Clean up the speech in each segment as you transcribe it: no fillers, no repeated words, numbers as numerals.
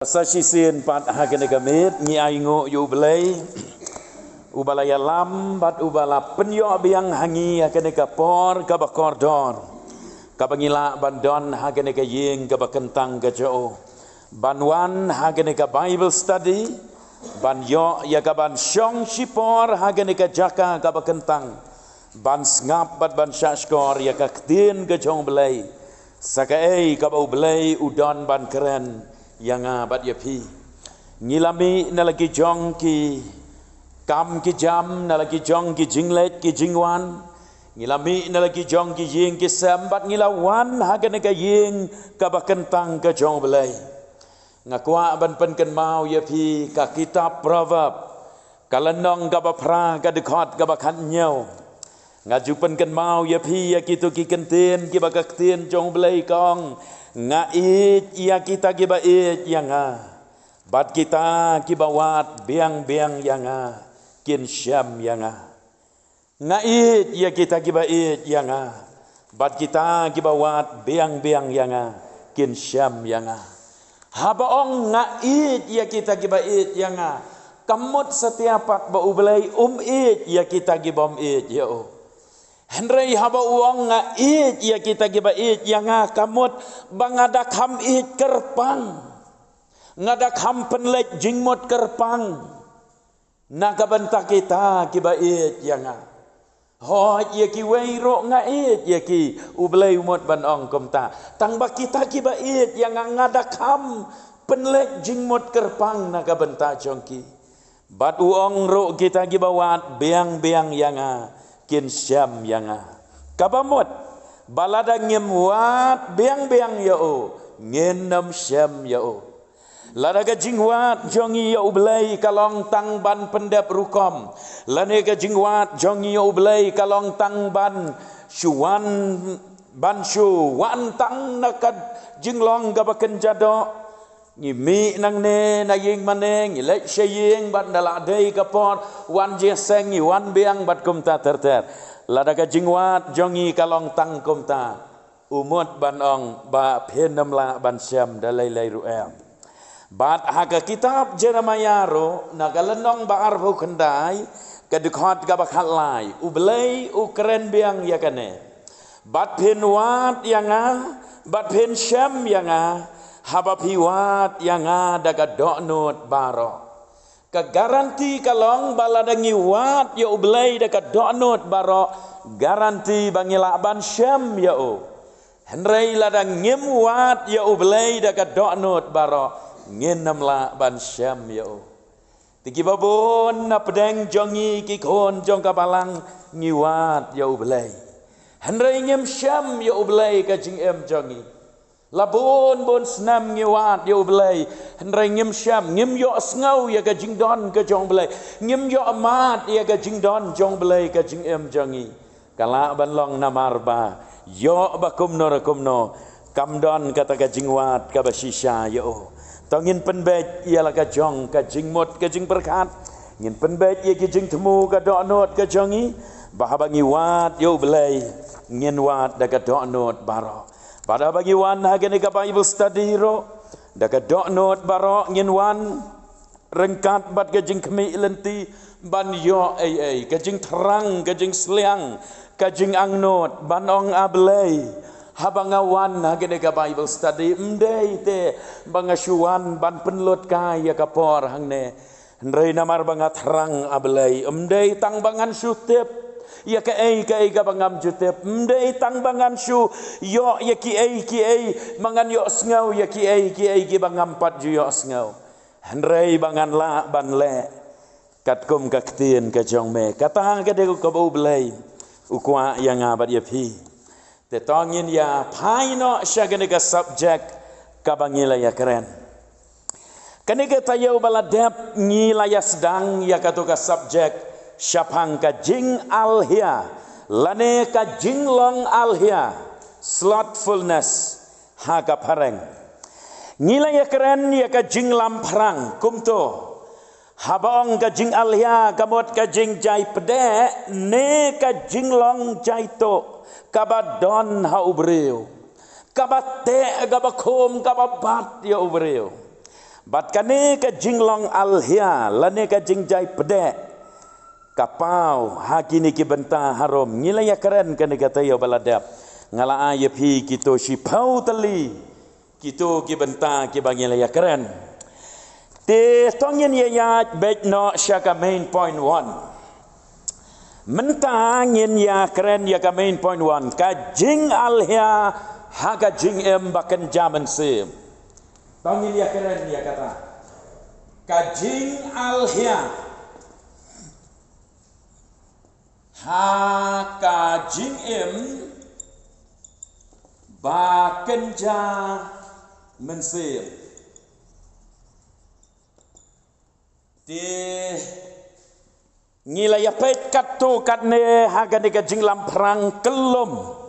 Sasisin pat hakene kamit ngi aingo yu belai ubalaya lam bat ubala penyo biang hangi hakene kapor kabakor dor kabangila bandon hakene ka ying kabakentang ka jo banwan hakene ka Bible study ban yo ya ka ban syong sipor hakene ka jaka kabakentang ban ngap bat ban syashkor ya ka ktin ka jong belai sakai ka bau belai udon ban keren yang abad ya pi ngilami na lagi jong ki kam ki jam na lagi jong ki jinglet ki jingwan ngilami na lagi jong ki ying ki sambat ngilawan hagane ka ying ka bakentang ka jong belai ngakwa ban pen ken mau ya pi ka kitab proverb kalenong ka bapra ka dekot ka bakan nyau ngaju pen ken mau ya pi ya kitu ki kenten ki bakakten jong belai kong ngait ia kita kibait yang bat kita kibawat biang-biang yang kin syam yang ngait ia kita kibait yang bat kita kibawat biang-biang yang kin syam yang habaong ngait ia kita kibait yang kamut setiap pat bau belai it ia kita kibom it ya Henry haba uang nga it ya kita giba it yang kamut bangadak ham it kerpang ngadak ham penlek jingmut kerpang nakabanta kita giba it yang ho ya ki weiro nga it ya ki ublay umot banong komta tangba kita giba it yang ngadak ham penlek jingmut kerpang nakabanta jongki bat uong ro kita gibawat beang-beang yang kin syam yang kabamut balada ngemwat beang-beang ya o ngenam syam ya o lada ka jingwat jongi ya ublay kalong tang ban pendap rukom lane ka jingwat jongi ya ublay kalong tang ban syuan ban syu wan tang nakad jinglong gabaken jado ngimi nang ne na ying maneng ilek syaying bat dala dei kapor wan jeseng ni wan beang bat kumta terter lada ka jingwat jongi kalong tang kumta umut banong ba phenem la ban syam dalai lai ruem bat haka kitab Jeremiah ro na kalenong ba arbu kendai ka dikhat ka bakhat lai ublei ukren beang yakane bat phenwat yanga bat phen syam yanga haba piwat yang ada ka doknot baro ka garanti kalong baladangi wat ya ublay da ka doknot baro garanti bangila ban syam ya o henrei ladang ngem wat ya ublay da ka doknot baro ngenam la ban syam ya o tiki babon na pedeng jongi ki kon jong ka balang ngiwat ya ublay henrei ngem syam ya ublay ka jing em jongi labon bon snam ngiwat yo belai henrai ngim syam ngim yo snau ya ka jingdon ka jong belai ngim yo amat ya ka jingdon jong belai ka jing em jongi kala ban long namarba yo bakum no kamdon kata ka jingwat ka basisha yo tongin penbet ialah ka jong ka jingmot ka jing berkat ngin penbet ya ki jing temu ka donot ka jongi bahaba ngiwat yo belai ngin wat da ka donot baro pada bagi wan hagene ka Bible study ro daka doknot baro ngin wan rengkat bat gajing kemi lenti ban yo ka jing terang ka jing sliang ka jing angnot banong ablay habangawan hagene ka Bible study mdei te bangasuan ban penlut ka ya kapor hangne ndrei namar banga terang ablay mdei tang bangan sutep ya ka bangam jutep mdei tang bangan syu yo ya ki mangan yo snau ya ki bangam pat ju yo snau henrei bangan la ban le kat kum ka ktien ka jong me kata ka de ko bau belai ukwa yang abad ya pi te tongin ya paino syagane ka subject ka bangila ya keren kanega tayo baladep ngila ya sedang ya katu ka subject syapang ka jing alhia lane ka jinglong alhia slothfulness ha ka pareng ngila ya keren ya ka jing lamprang kumto habong ka jing alhia kamot ka jing jai pede ne ka jinglong jai to kabadon ha ubreo kabate gabakom kababat ya ubreo Bat kane ka jinglong alhia lane ka jingjai pedek kapau hakini ki benta harom ngilaya keren kane kata ya baladap ngala aye phi kito shipau tali kito ki benta ki bangilaya keren te tongyen ya bet no shaka main point 1 menta ngin ya keren ya ka main point 1 ka jing alhia haga jing em bakan jaman sim tongin ya keren ya kata kajing alhia ha kajing em bakan jaman sim di ngilaya pet katu katne haga ni kajing lamprang kelum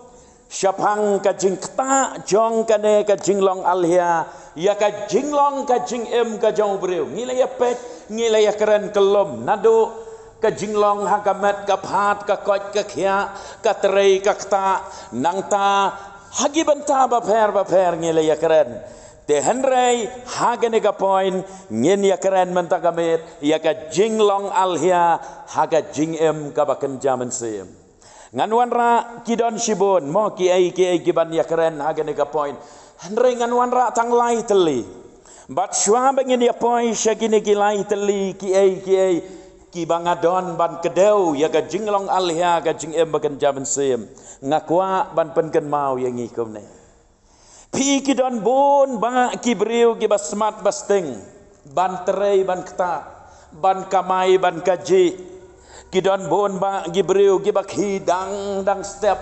syapang kajing kta jong kane kajing long alhia ya kajing long kajing em kajong breu ngilaya pet ngilaya keren kelum nado kajing long hagamet kaphat kakot kakhya katrei kakta nangta hagi benta baper ngilaya keren te henrei hagane ka point ngin ya keren mentagamet ya kajing long alhia haga jing em kabaken jaman sim nganwan ra kidon shibon mo ki ai giban ya keren hagane ka point henrei nganwan ra tang lai teli bat shwa bangin ya point shagine ki lai teli ki ai ki bangadon ban kedeu ya ka jinglong alhia ka jing em bakan jaman sim ngakwa ban penken mau yang ngikum ne pi kidon bon ba ki breu ki basmat basting ban terei ban kta ban kamai ban kaji kidon bon ba gibreu gibak hidang dang step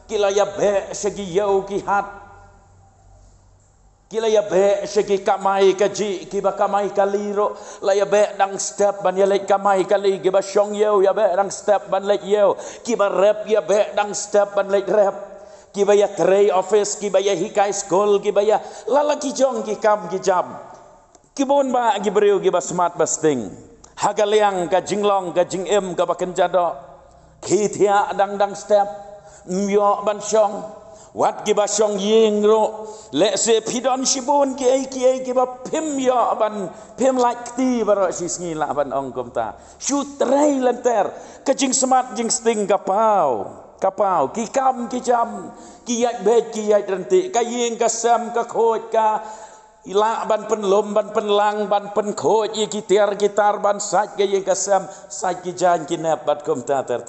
kilaya be segi yau ki hat kilaya be segi kamai kaji kiba kamai kaliro laya be dang step ban ya lek kamai kali giba syong yau ya be dang step ban lek yau kiba rap ya be dang step ban lek rap kiba ya trei office kiba ya hikai school kiba ya lala ki jong ki kam ki jam kibon ba gibreu giba smart basting hagaliang ka jinglong ka jing em ka baken jado khithia dang step myo ban syong wat ki ba syong ying ro le se phidon shibon ki ai ki ba phim yo ban phim like ti baro si sngi la ban ong kom ta shu trei lenter ka jing smart jing sting kapau ki kam ki jam ki yat be ki yat renti ka ying ka sam ka khoj ka ila ban penlom ban penlang ban penkhoj ye gitar ban saj ge ye kasam saj ki jan ki nap bat kom ta ter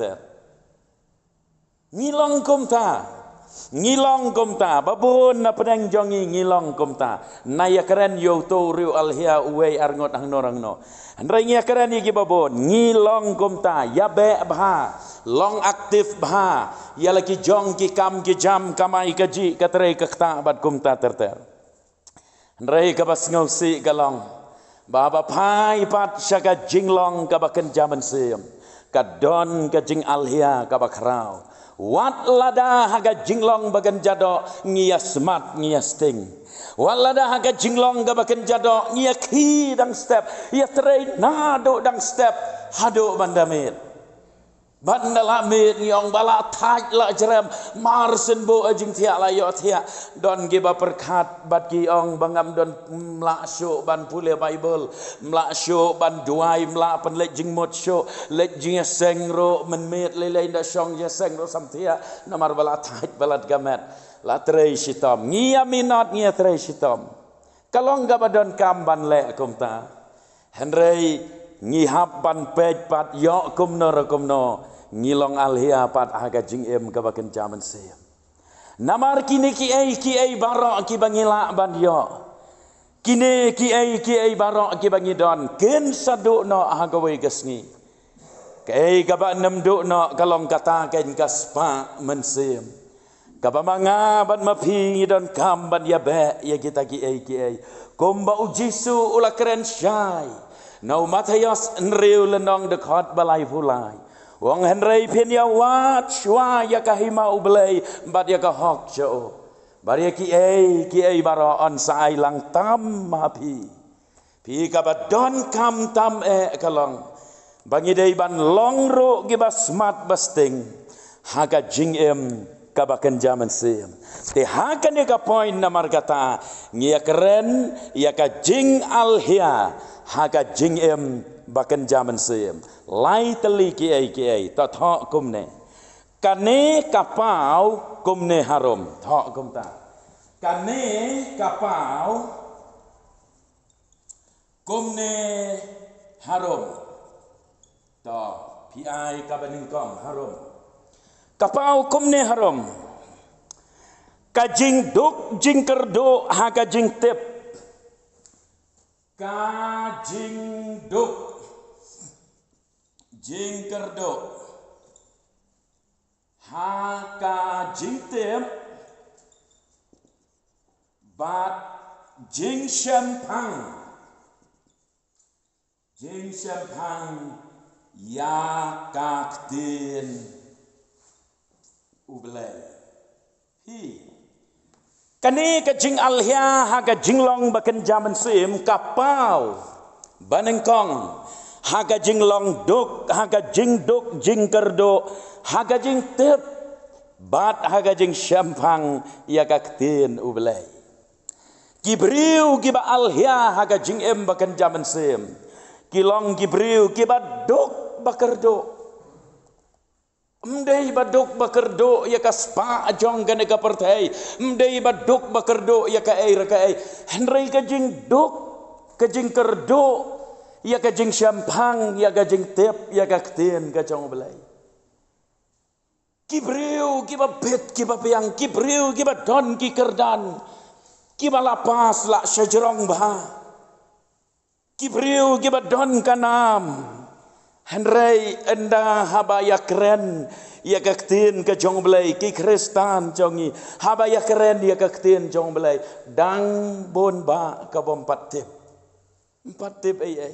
ngilong kom ta babon na pedang jongi ngilong kom ta na ya keren yo to riu alhia uwe arngot ang norangno andrai ya keren ye babon ngilong kom ta ya be bha long aktif bha ya laki jong ki kam ki jam kamai kaji katre kakta bat kom ta ter Rei kabas ngausi galong baba pai pat syaga jinglong kabaken jaman sim kadon ka jing alhia kabakrau wat lada haga jinglong bagan jado ngia smart ngia sting wat lada haga jinglong kabaken jado ngia ki dang step ya trei nado dang step hado bandamit bandala mit nyong bala thaj la jerem marsen bo ajing thia la yo thia don giba perkat bat ki ong bangam don mla syo ban pule bible mla syo ban duai mla pen lek jing mot syo lek jing seng ro men mit le le nda song je seng ro sam thia namar bala thaj balat gamet la trei sitom ngia minot ngia trei sitom kalong ga badon kam ban le kum ta henrei ngihap ban pej pat yo kumno ngilong alhia pat haga jing em ka baken jaman sim namar kini ki ai barok ki bangila ban yo kini ki ai barok ki bangidon ken saduk no haga we gesngi kai ka ba nem duk no kalong kata ken kaspa mensim ka ba manga ban mapi don kam ban ya be ya kita ki ai komba ujisu ula keren syai nau matayos nriu lenong dekot balai fulai wong henrei pin ya wat shwa ya kahima ublei bat ya ka hok jo bar ya ki ai baro on sai lang tam mapi pi ka ba don kam tam kalong bangi dei ban long ro gi ba smart basting haga jing em kabakan zaman sim. Te hakan ka point namar kata ngia keren ya ka jing alhia haka jing em bakan zaman sim. Lai teli ki ai ta tho kumne. Kane kapau kumne harum tho kum ta. Kane kapau kumne harum. Ta pi kabaning kom harum. Kapau kumne harum. Kajing duk jing kerdo ha kajing tep. Kajing duk jing kerdo ha kajing tep. Bat jing champang. Jing champang ya kaktin ublay. Hi. Kani kajing alhia ha kajing long bakan zaman sim kapau banengkong ha kajing long duk ha kajing duk jing kerdo ha kajing tep bat ha kajing champang ya kaktin ublay. Kibriu kiba alhia ha kajing em bakan zaman sim kilong kibriu kiba duk bakerdo. Mdei baduk bakerdo ya kaspa ajong gane ka pertai. Mdei baduk bakerdo ya ka ai. Henry kajing duk kajing kerdo ya kajing champang ya kajing tep ya kaktin kajong belai. Kibriu kiba bet kiba piang kibriu kiba don ki kerdan. Kiba lapas la syajerong bah. Kibriu kiba don kanam. Henry enda habaya keren ya kaktin ke jong belai ki kristan jongi habaya keren ya kaktin jong belai dang bon ba ka bom 4 tip ai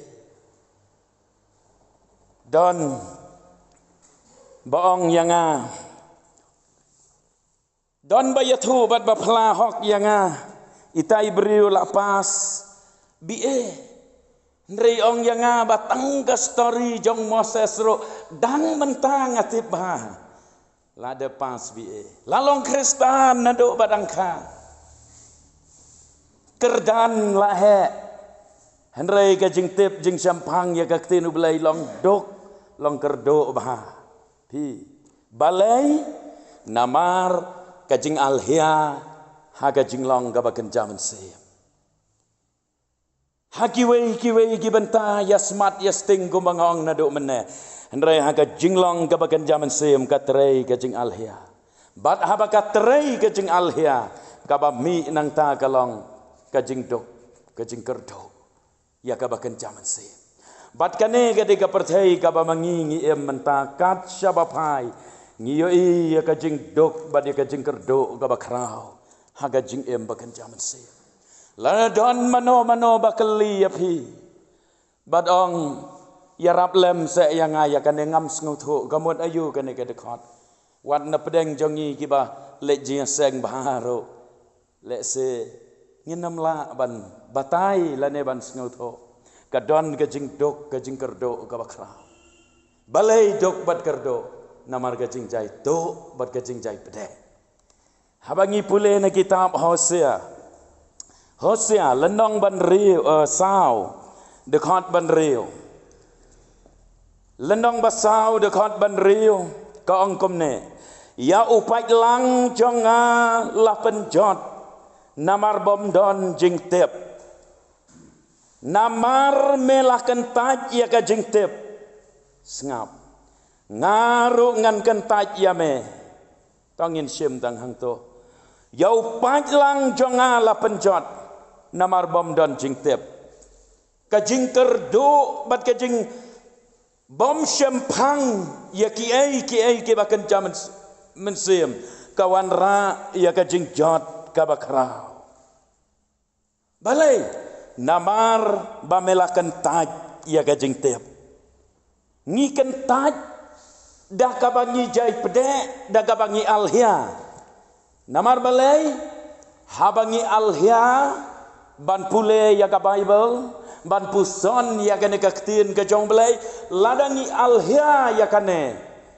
don baong yanga don bayatu bat ba phla hok yanga itai briu lapas bi Nrei ong yanga batang ka story jong Moses ro dang mentang atip bah lada pas bi lalong kristan nado badangka kerdan lahe henrei ka jing tip jing champang ya ka tinu belai long dok long kerdo bah pi balai namar ka jing alhia ha ka jing long ka baken jaman se Hakiwei gibenta ya smart ya sting gumangong na do mene. Henry haka jinglong kabakan zaman sim katrei kajing alhia. Bat haba katrei kajing alhia kaba mi nang ta kalong kajing dok kajing kerdo. Ya kabakan zaman sim. Bat kane ketika percaya kaba mangingi em menta kat syabapai. Ngiyo ya kajing dok bat ya kajing kerdo kaba krau. Haga jing em bakan zaman sim. Lana don mano bakali api badong yarap lem se yang aya kan ngam sngutu gamut ayu kan ke dekot wat na pedeng jongi kiba le jing seng baharo le se nginam la ban batai lane ban sngutu kadon ke jing dok ke jing kerdo ka bakra balai dok bat kerdo namar ke jing jai to bat ke jing jai pede habangi pule na kitab Hosea lenong ban riu sao dekat ban riu lenong basau dekat ban riu ka ongkom ne ya upai lang jonga la penjot namar bom don jing tep namar melah kentaj ya ka jing tep sngap ngaru ngan kentaj ya me tongin sim tang hang to ya upai lang jonga la penjot namar bom don jing tep kajing kerdo bat kajing bom champang ya ki ai ke bakan jaman mensim kawan ra ya kajing jot ka bakra balai namar bamelakan taj ya kajing tep ngi kentaj dah ka bangi jai pede dah ka bangi alhia namar balai habangi alhia ban pule ya ka Bible ban puson ya kane kaktin ke jong belai ladangi alhia ya kane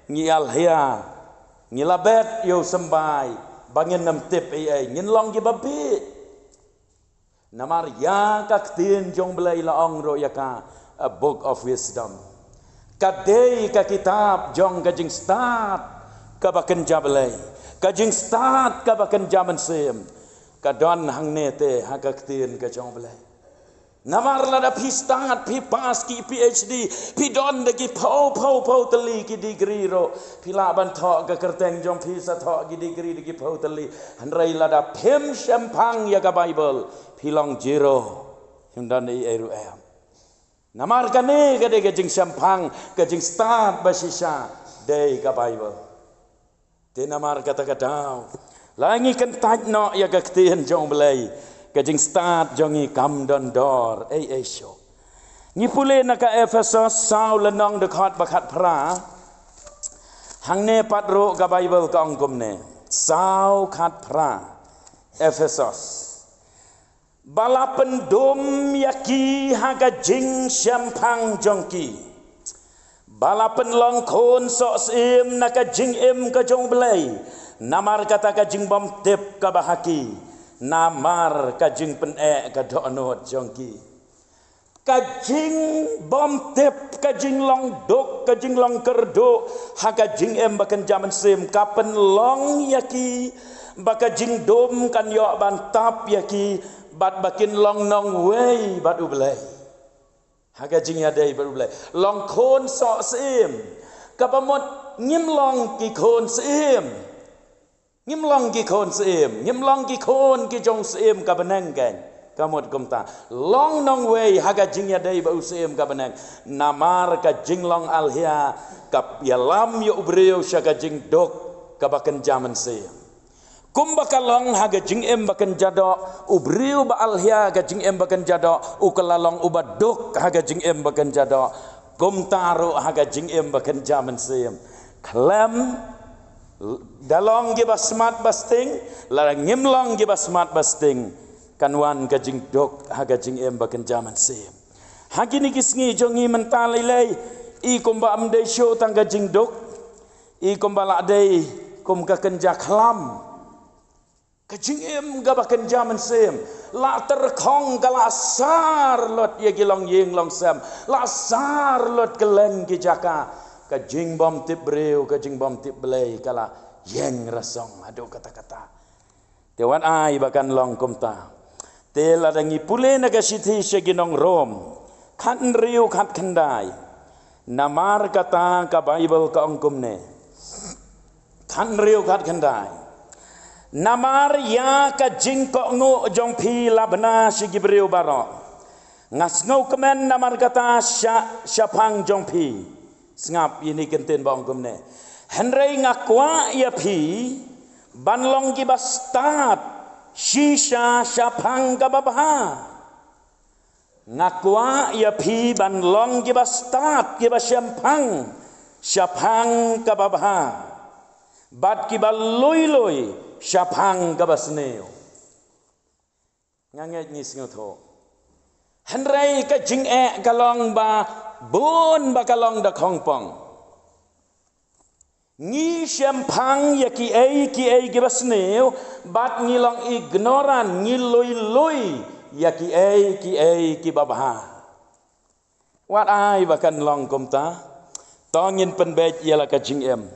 ngi alhia ngilabet yo sembai bangin nam tip ai ngin long gi babi namar ya ka tin jong belai la ong ro ya ka a book of wisdom kadai ka kitab jong ka jing start ka baken jabalai ka jing start ka baken jaman sem ka don hang ne te ha ka tin ka jong belai namar la da pi start pi pas ki PhD pi don de ki pau teli ki degree ro pi la ban tho ka kerteng jong pi sa tho ki degree de ki pau teli hanrai la da phem shampang ya ka Bible pi long jero him dan ei eru am namar ka ne ka de ka jing shampang ka jing start basisa de ka Bible te namar kata dau langi kan taj no ya ka tien jong belai kajing start jongi kam don dor show ni pule na ka Ephesus sau lenong de khat bakat pra hang ne patro ka Bible ka ongkom ne sau khat pra Ephesus balapen dom yaki haga jing syampang jongki balapen long khon so sim na ka jing em ka jong belai namar kata ka jing bom tip ka bahaki namar kajing pen ka donot jongki kajing bom tip kajing long dok kajing long kerdo ha kajing em bakan jaman sem kapen long yaki bakajing dom kan yo bantap yaki bat bakin long nong wei bat ublai ha kajing ya dei bat ublai long khon so sem kapamot ngim long ki khon sem ngim long ki khon seem ngim long ki khon ki jong seem ka benang kan kamot komta long nong wei haga jingya dei ba seem ka benang namar ka jinglong alhia ka yalam yo ubreo syaga jing dok ka baken jaman seem kum bakalong haga jing em baken jado ubreo ba alhia ga jing em baken jado ukalalong ubadok haga jing em baken jado kum taro haga jing em baken jaman seem klam dalong gi basmat basting larang ngimlong gi basmat basting kanwan ka jing dok haga jing em baken jaman sem hagini kisngi jongi mental ilai I komba amdei show tangga jing dok I komba la dei kom ka kenja khlam ka jing em ga baken jaman sem la terkhong kala sar lot ye gilong yeng long sam la sar lot kelen ki jaka ka jing bom tip breu ka jing bom tip belai kala yeng rasong adu kata-kata tewan ai bakan long komta te ladangi pule na ka sithi seginong rom khat riu khat khandai namar kata ka Bible ka ongkom ne khat riu khat khandai namar ya ka jing ko ngo jong phi labna sigi breu baro ngas ngau kemen namar kata syapang jong phi ngap ini kenten bang kumne henrei ngakwa ya phi banlong ki bastat shisha syapang ka babha ngakwa ya phi banlong ki bastat ki basyampang syapang ka babha bat ki baloi syapang ka basneo nganget ni singotho henrei ka jing kalong ba bun bakalong da khongpong ngi syampang ya ki ai gibasneu bat ngilong ignoran ngiloi ya ki ai ki babha wat ai bakan long komta tongin penbej ialah ka jing em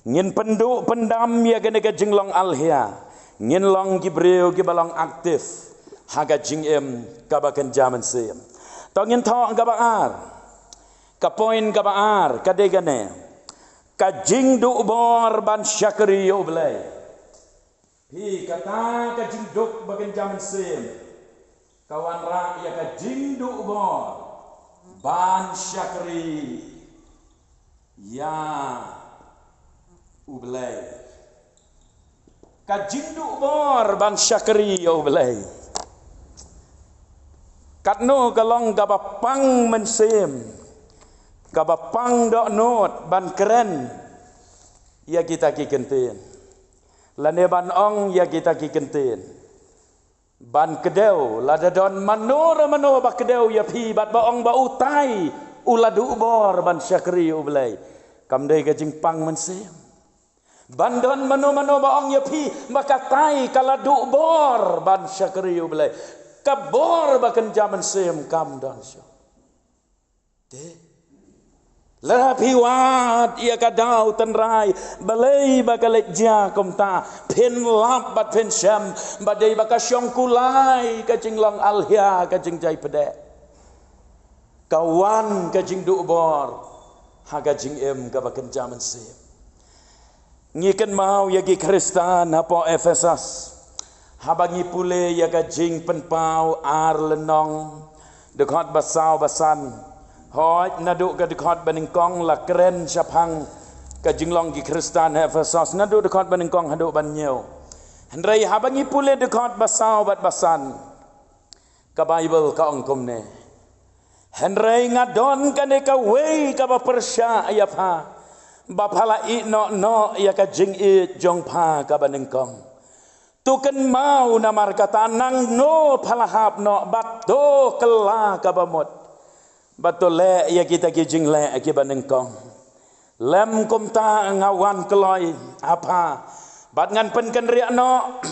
ngin pendu pendam ya gene ka jing long alhia ngin long gibreu gibalong aktif haga jing em ka bakan jaman sem tongin tho ka baar ka poin ka baar ka degane ka jing du bor ban syakri yo belai hi kata ka jing duk bagen jaman sem kawan ra ya ka jing du bor ban syakri ya ublai ka jing du bor ban syakri yo belai katno kalong ka bapang mensem kabapang dok not ban keren ya kita ki kenten lane ban ong ya kita ki kenten ban kedeu lada don manor ba kedeu ya phi bat ba ong ba utai uladu bor ban syakri ublai kamdei ka jing pang mensem Bandon mano baong ya pi makatai kala du bor ban syakriu belai. Kabor bakan jaman sem kam dan syo. De. Lah piwat ia kadau tenrai belai bakalet ja kom ta pen lap bat pen syam badai bakasyong kulai kacing long alhia kacing jai pedek. Kawan kacing du bor ha kacing em ka bakan jaman sem. Ngiken mau yagi Kristan hapo Efesus. Habangi pule yaga jing penpau ar lenong dekat basau basan. Hoi naduk ke dekat baningkong la keren syapang ke jinglong gi Kristan Efesus naduk dekat baningkong haduk banyau. Hendrai habangi pule dekat basau bat basan. Ka Bible ka ongkom ne. Hendrai ngadon ka ne ka wei ka ba persya ayapa. Bapala i no ya ka jing i jong pa ka banengkong tuken mau namar kata nang no palahap no bato kela ka bamot bato le ya kita ki jing le ki banengkong lem kum ta ngawan keloi apa bat ngan pen ken ria no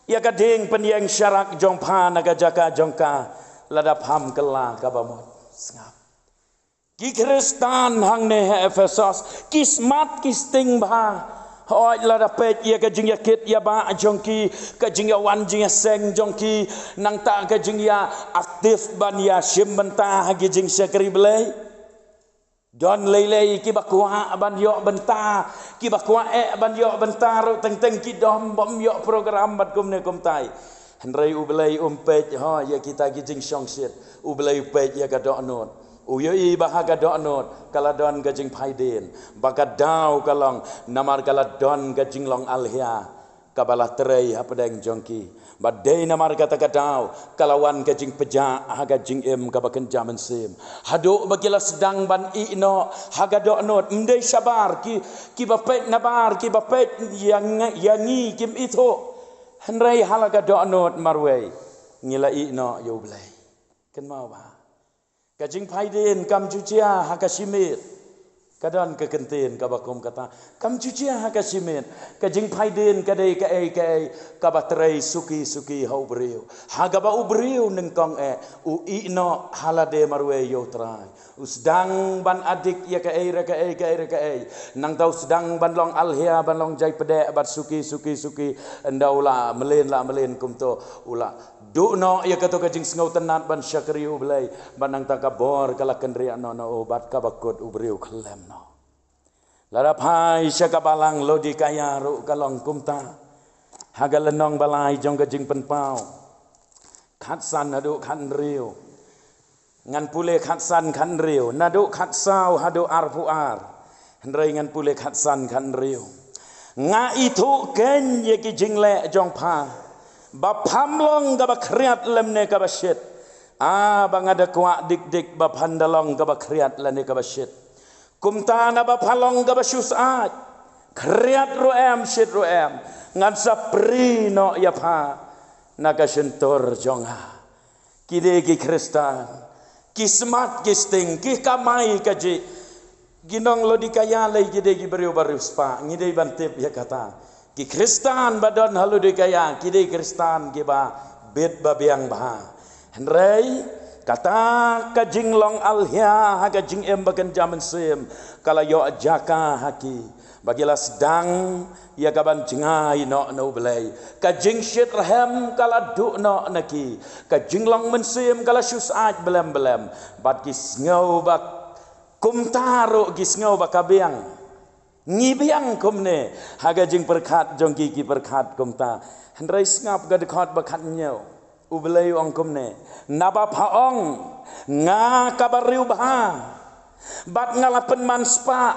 ya ka ding pen yang syarak jong pa na ka jaka jongka ladap ham kela ka bamot sengap Ki Kristan hang ne Efesus kismat kisting ba hoi la dapet ia ka jing yakit ya ba jongki ka jing ya wan jing seng jongki nang ta ka jing ya aktif ban ya sim benta hagi jing sekri belai don lei ki bakwa ban yo benta ki bakwa ban yo benta ro teng ki dom bom yo program bat kum ne kum tai hendrai u belai pej ha ya kita ki jing song sit u belai pej ya ka do not Uyoi bahaga donot kala don gajing paiden baka dau kalong namar kala don gajing long alhia kabalah terei hapadeng jongki badai namar kata kadau kalawan gajing peja haga jing em kabaken jaman sim haduk bagila sedang ban ino haga donot mendai sabar ki bapet nabar ki bapet yangi kim itu henrai halaga donot marwei ngila ino yo blai ken mau ba Kajing paiden kam cucia hakasimit. Kadang kekentin kabakom kata kam cucia hakasimit. Kajing paiden kadai kabatrei suki hau beriu. Hagaba uberiu nengkong u ino halade marwe yo trai. Usdang ban adik ya ka nang tau sedang ban long alhia ban long jai pedek bat suki endaula melen kumto ula du no ya kato kajing sengau tenat ban syakriu belai banang takabor kala kendria no obat kabakut ubriu kelem no larapai syakabalang lodi kaya ru kalong kumta haga lenong balai jong kajing penpau khatsan adu khan riu ngan pule khatsan khan riu nadu khatsau hadu arpuar hendrai ngan pule khatsan khan riu nga itu ken ye ki jingle jong pa bapam long ga bakriat lemne ka basyit bangada kwa dik bapandalong ga bakriat lane ka basyit kumta na bapalong ga basyusat kriat ruem syit ruem ngan sapri no ya pa naga sentor jonga kide ki Kristan kismat kisting ki kamai kaji ginong lodi kaya lay kide ki beriu spa ngide bantip ya kata ki Kristan badon halu de kaya kide Kristan ki ba bet babiang ba henrei kata kajing long alhia ha kajing em bakan jaman sim kala yo jaka haki bagilah sedang ya kaban jengai no belai kajing syit rahem kala du no naki kajing long mensim kala syusat belem bat kis ngau bak kumtaro kis ngau bakabiang ngibiang kumne haga jing perkat jongki ki perkat kumta hendrai ngap ga dekat bakat nyau ubelai ong kumne naba paong nga kabariu bah bat ngalapen manspa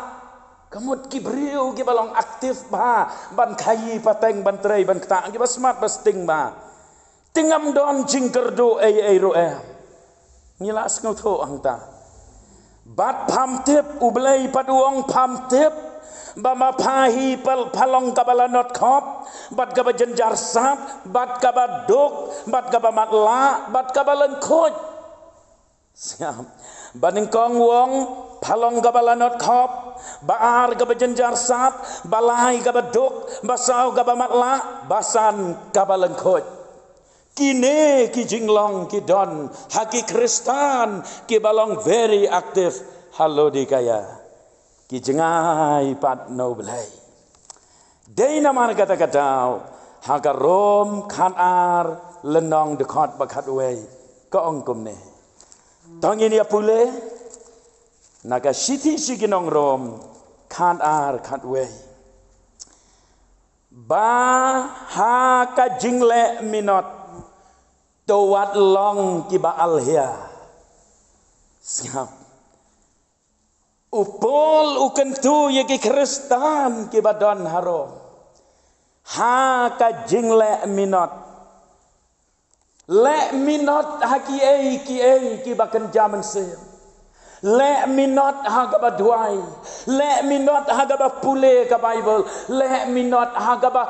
kamut ki briu ki balong aktif ba ban kayi pateng ban trei ban kta ki basmat basting ba tingam don jingkerdo ai roe ngila ngau tho angta bat pamtip ubelai paduong pamtip bama pahi palong kabalanot kop bat kaba jenjar sap bat kaba duk bat kaba matla bat kaba lengkut siap baningkong wong palong kabalanot kop baar ka bajenjar sat, balai ka baduk, basau ka bamatla, basan ka balengkot. Kine ki jinglong ki don, haki Kristan ki balong very active, halo di kaya, ki jengai pat no belai. Day namar kata-kata, haka rom kan ar lenong dekat bakat way, ka ongkum ne. Tangin ya pule, naga siti siginong rom kan ar katwe. Ba ha ka jingle minot towat long kiba alhia. Siap. Upol ukentu yaki Kristan kiba don harom. Ha ka jingle minot. Le minot haki ki bakan jaman se. Le minot hagaba duai. Le minot hagaba pule ka Bible. Le minot hagaba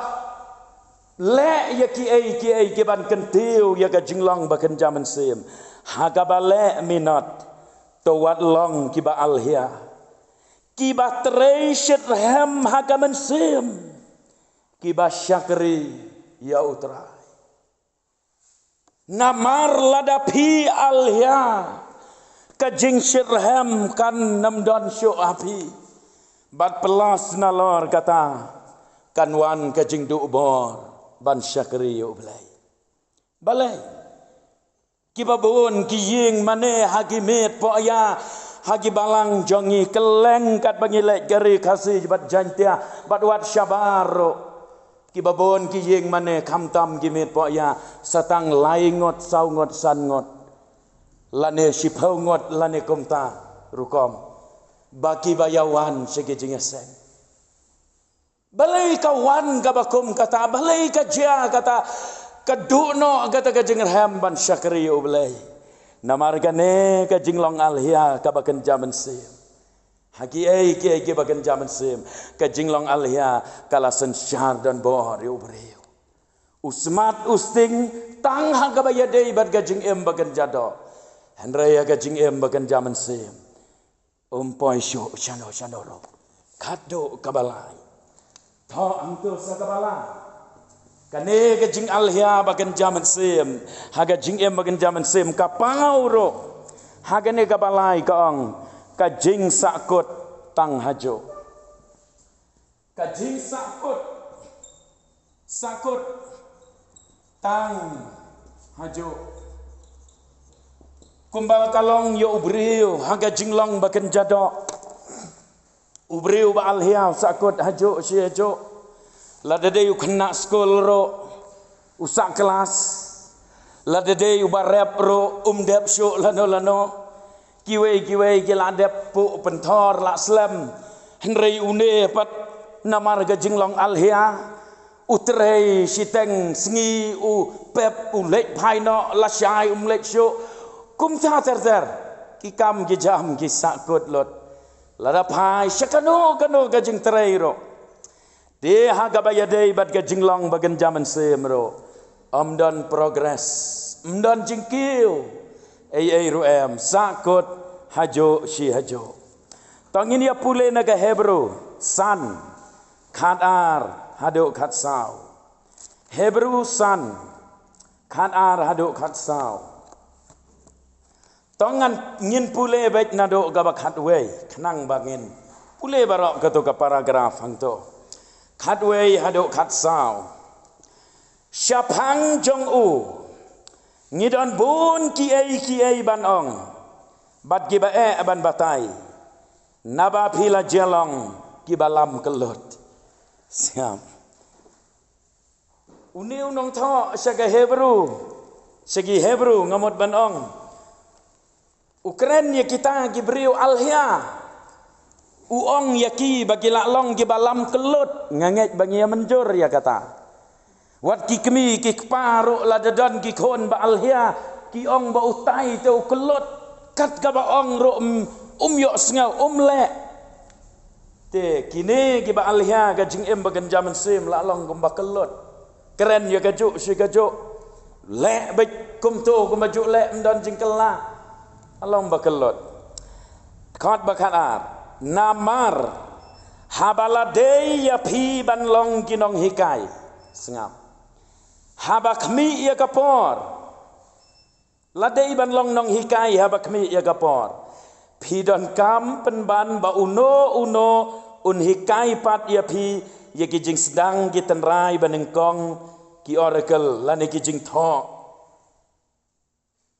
le ki ban kentiu ya ka jinglong bakan jaman se. Hagaba le minot towat long ki ba alhia. Ki ba treasure hem hagaman se. Ki ba syakri ya utra. Namar ladapi alhia kajing syirham kan namdon syuk api bat pelas nalor kata kanwan kajing du'bor ban syakri yu'blay balay kibabun kiying mane hagi mit po'ya hagi balang jongi keleng kat bangilek gari kasih bat jantia bat wat syabaro kibabon kiying mane kamtam gimit po'ya satang laingot saungot sangot lane sipaungot lane kumta rukom baki bayawan segejing eseng balai kawan kabakum kata balai kajia kata kadukno kata kajing rahman syakri ublay namargane kajing long alhia kabakan jaman sim haki ki bagan jaman sim ka jinglong alhia kalasan syar dan bohar yu beriu usmat usting tang haga bayadei bad gajing em bagan jado henraya gajing em bagan jaman sim umpoy syu chano kado kabalai tho angtu sa kabalai kane gajing alhia bagan jaman sim haga jing em bagan jaman sim kapau ro haga ne kabalai kaong kajing sakut tang hajo kajing sakut tang hajo kumbal kalong yo ubriu haga jinglong baken jado ubriu ba alhia sakut hajo si hajo ladade yu kena skol ro usak kelas ladade yu barep ro dep syuk lano kiwe kiladep pu pentor la slam henrei une pat namar gajinglong alhia utrei siteng sngi u pep u lek phaino la syai lek syo kum tha ter ki kam ki jam ki sakut lot la phai syakano kano gajing trei ro de ha gabayadei bat gajinglong bagan jaman semro amdan progress amdan jingkiu ai ruem sakut hajo si hajo tangin ya pule naga Hebrew san khadar hado khatsau Hebrew san khadar hado khatsau tangan ngin pule bet nado gaba khatwei khnang bangin pule barok kato ka paragraf hangto khatwei hado khatsau syapang jong u ngidon bun kiai ban ong bat ki bae ban batai naba phila jelong ki balam kelut siap uni unong tho segi Hebrew ngamot ban ong Ukren ya kita ki beriu alhia uong yaki bagi laklong ki balam kelut nganget bagi ya menjur ya kata wat ki kemi ki kparu la dadan ki kon ba alhia ki ong ba utai te kelut kat ka ba ong ro yo snga le te kini ki ba alhia ka jing em bagan jaman sim la long kum ba kelut keren ya gaju si gaju le ba kum tu kum baju le mdan jing kela along ba kelut kat ba khatar namar Habalade ya pi ban long kinong hikai sengap. Habakmi ya kapor. Lade ban long nong hikai habakmi ya kapor. Pi don kam penban ba uno un hikai pat ya pi ya kijing sedang kita rai banengkong ki oracle lani kijing tho.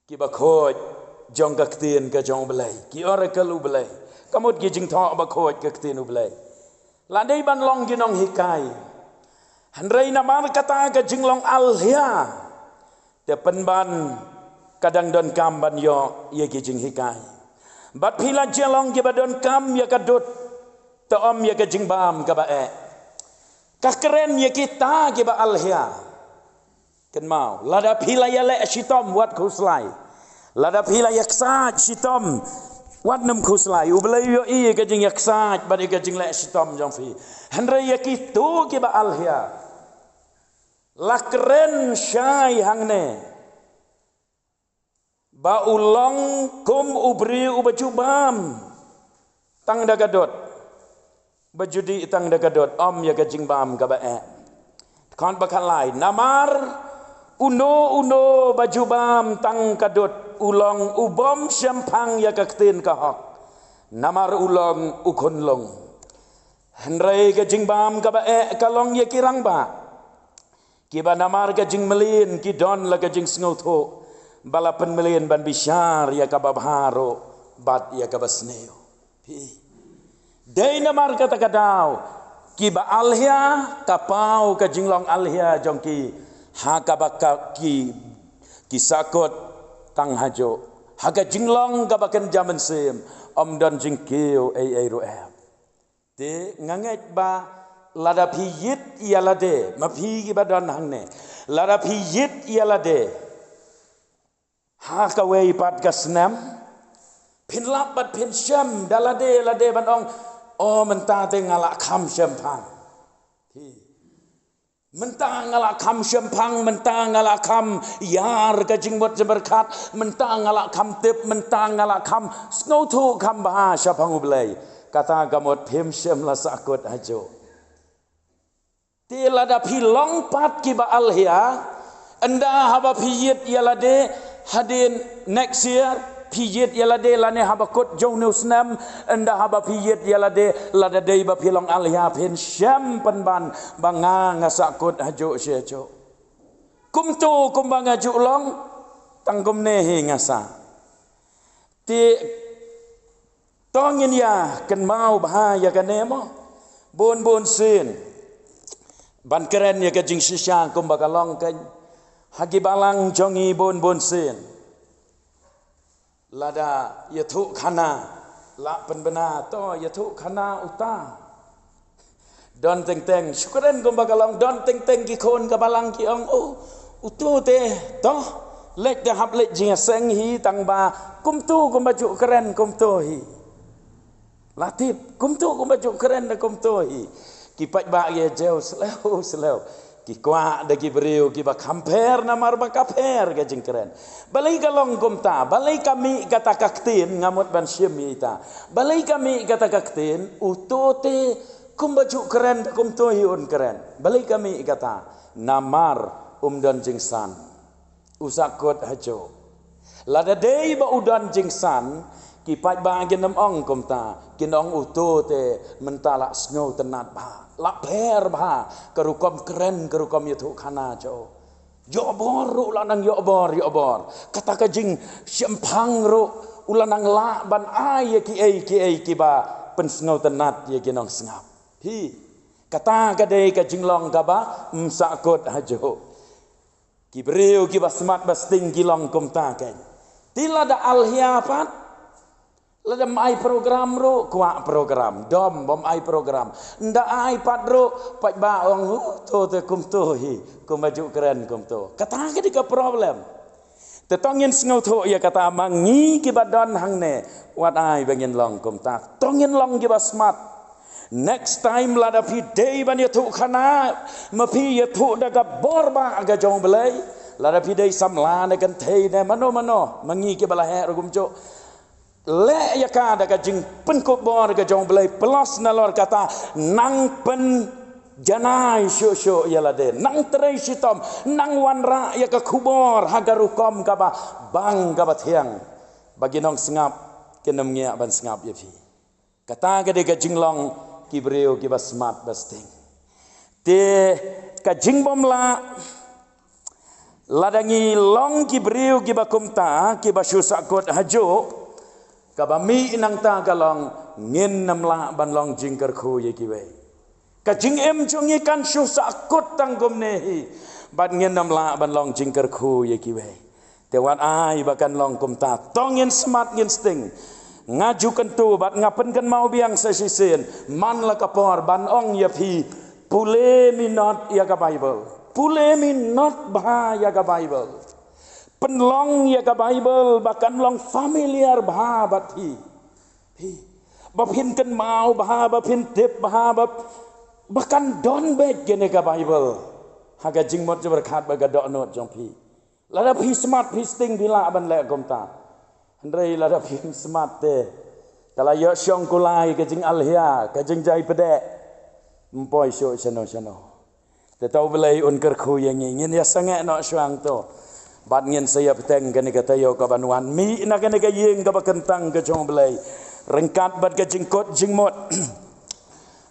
Ki bakoj jong kaktien ka jong belai. Ki oracle u belai. Kamut kijing tho bakoj kaktien u belai. Ladai ban long ginong hikai. Handrai namar kata ke jinglong alhia. Te penban kadang don kam ban yo ye ki jing hikai. Bat pila jelong ke badon kam ya kadut. Te om ya ke jing bam ka ba e. Ka keren ye kita ke ba alhia. Ken mau lada pila ya le shitom wat khuslai. Lada pila yaksa shitom wat nam khuslai ublai yo i ke jing yaksa bad ke jing le shitom jong fi handrai yakitu ke ba alhia lakren syai hangne ba ulong kum ubri ubajubam tang dagadot bajudi tang dagadot om ya ke jing bam ka ba e kan bakal lai namar uno bajubam tang kadot ulong ubom syampang ya kaktin kahok namar ulong ukunlong henrai ke jingbam ka ba e kalong ya kirang ba kiba namar ke jing melin ki don la ke jing snotho balapan melin ban bisyar ya ka babharo bat ya ka basneo pi dei namar kata kadau kiba alhia kapau ke jinglong alhia jongki ha ka baka ki sakot tang hajo haga jinglong ka bakan jaman sim om don jingkeu ai ruam te nganget ba lada phiyit ya lade ma phi ki badon hangne lada phiyit ya lade ha ka wei pat ka snam phin lap bat phin syam dalade lade ban ong o menta te ngala kham syam phang mentang ngala kam syempang mentang ngala kam yar ka jingbot berkat mentang ngala kam tip mentang ngala kam snothu kam ba syapang ublai kata gamot phim syem la sakut hajo tila da philong pat ki ba alhia anda haba phiyit yalade hadin next year phiyit yalade lane haba kot jongnu snam anda haba phiyit yalade lada dei ba philong alhia phin syam penban banga ngasakut hajo syejo kumtu kumbanga julong tangkum nehi ngasa ti tongin ya ken mau bahaya kanemo bon sin ban keren ya kajing sisya kumbakalong kan hagi balang jongi bon sin lada yathu khana la penbena to yathu khana uta don teng syukuran kumbakalong don teng ki khon ka balang ki ong utu te to lek dah hap lek jing seng hi tang ba kumtu kumbaju keren kumtu hi latip kumtu kumbaju keren da kumtu hi ki pat ba ye jeu slow ki kwa da ki breu ki ba compare na mar ba kaper ga jing keren balai kalong kumta balai kami kata kaktin ngamut ban syemi ta balai kami kata kaktin utote kumbaju keren da kumtu hi un keren balai kami kata namar dan jingsan usakot hajo lada dei ba udan jingsan ki pat ba gen nam ong kumta kinong utote mentala sngo tenat ba la per ba kerukom keren kerukom yathu khana jo yo bor ulanang yo bor kata ka jing syempang ru ulanang la ban ai ki ba pen sngo tenat ye kinong sngap hi kata ka dei ka jinglong ka ba msakot hajo ki breu ki basmat basting kilong kumta kan tila da alhiafat lada mai program ro kwa program dom bom ai program nda ai pat ro pat ba ong to te kumto hi kumaju keren kumto kata ke dika problem te tongin sngo tho ya kata mangi ki badon hangne wat ai bangin long kumta tongin long ki basmat next time lada pi day ban yathu khana ma pi yathu daga borba aga jong belai lada pi day samla ne kan thei ne mano mangi ke bala he rugum jo le ya ka da ka jing pen ko bor ka jong belai pelos nalor kata nang pen janai syo ya la de nang terei sitom nang wanra ya ka kubor hagarukom ka ba bang ka ba thiang bagi nong sengap kenem ngia ban sengap ya fi kata ka de ka jinglong ki breu ki ba smart basting te ka jingbom la ladangi long ki breu ki ba kumta ki ba susakot hajo kabami inang ta kalong ngin namla ban long jingker khu ye ki we ka jing em chung ye kan shu sakut tanggum nehi ban ngin namla ban long jingker khu ye ki we te wat ai bakan long kum ta tong ngin smart ngin sting ngaju kan tu bat ngapen kan mau biang sesisen man la kapor ban ong ye phi pule mi not ya ka bible pule mi not bha ya ka bible penlong ya ka Bible bahkan long familiar bahabat hi bapin kan mau bahabat pin tip bahabat bahkan don bet gene ka Bible haga jingmot je berkat baga dok not jong pi lada pi smart pi sting bila ban le komta andrei lada pi smart te kala yo syong kulai ke jing alhia ke jing jai pedek mpoi syo chano te tau belai un ker khu yang ngin ya sange no syang to bat ngin saya peteng kene kata yo ka banuan mi na kene ka yeng ka bakentang ke jong belai rengkat bat ke jingkot jingmot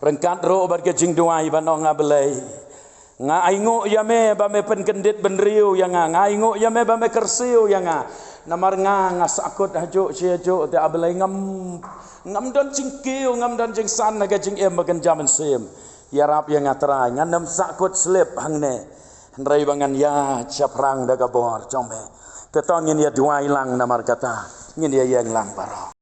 rengkat ro bat ke jing duai banong ngabelai nga aingo ya me ba me pen kendit benriu yang nga aingo ya me ba me kersiu yang nga namar nga sakut hajo sia jo te abelai ngam don jingkiu ngam don jing san na ke jing em bakan jaman sim ya rap yang ngatrai ngandam sakut slip hangne Rai bangan ya caprang daga bor combe. Tetong ngin ya duai lang namar kata ngin ya yang lang baro.